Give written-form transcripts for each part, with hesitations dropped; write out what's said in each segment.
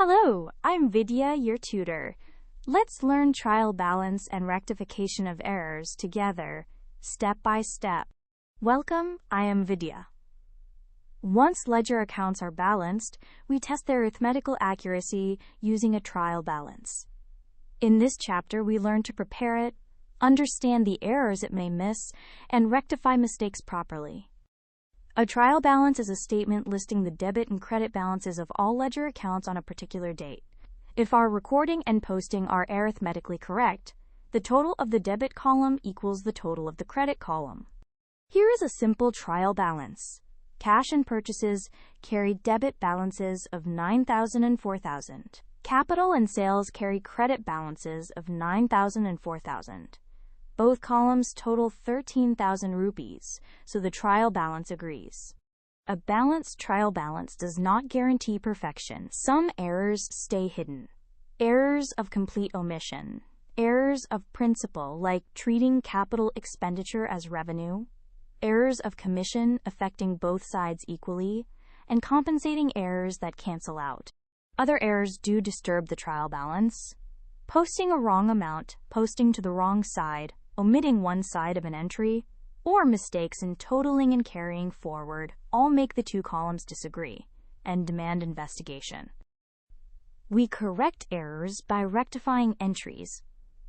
Hello, I'm Vidya, your tutor. Let's learn trial balance and rectification of errors together, step by step. Welcome, I am Vidya. Once ledger accounts are balanced, we test their arithmetical accuracy using a trial balance. In this chapter, we learn to prepare it, understand the errors it may miss, and rectify mistakes properly. A trial balance is a statement listing the debit and credit balances of all ledger accounts on a particular date. If our recording and posting are arithmetically correct, the total of the debit column equals the total of the credit column. Here is a simple trial balance. Cash and purchases carry debit balances of $9,000 and $4,000. Capital and sales carry credit balances of $9,000 and $4,000. Both columns total 13,000 rupees, so the trial balance agrees. A balanced trial balance does not guarantee perfection. Some errors stay hidden. Errors of complete omission. Errors of principle, like treating capital expenditure as revenue. Errors of commission affecting both sides equally, and compensating errors that cancel out. Other errors do disturb the trial balance. Posting a wrong amount, posting to the wrong side, omitting one side of an entry, or mistakes in totaling and carrying forward all make the two columns disagree and demand investigation. We correct errors by rectifying entries.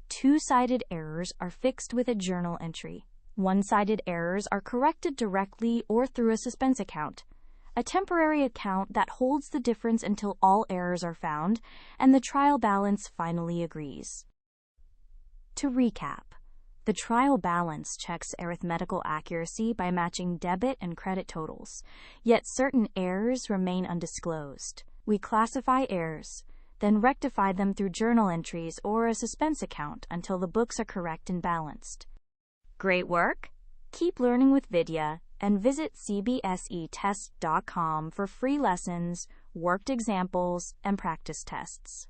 Two-sided errors are fixed with a journal entry. One-sided errors are corrected directly or through a suspense account, a temporary account that holds the difference until all errors are found and the trial balance finally agrees. To recap, the trial balance checks arithmetical accuracy by matching debit and credit totals, yet certain errors remain undisclosed. We classify errors, then rectify them through journal entries or a suspense account until the books are correct and balanced. Great work! Keep learning with Vidya and visit CBSETest.com for free lessons, worked examples, and practice tests.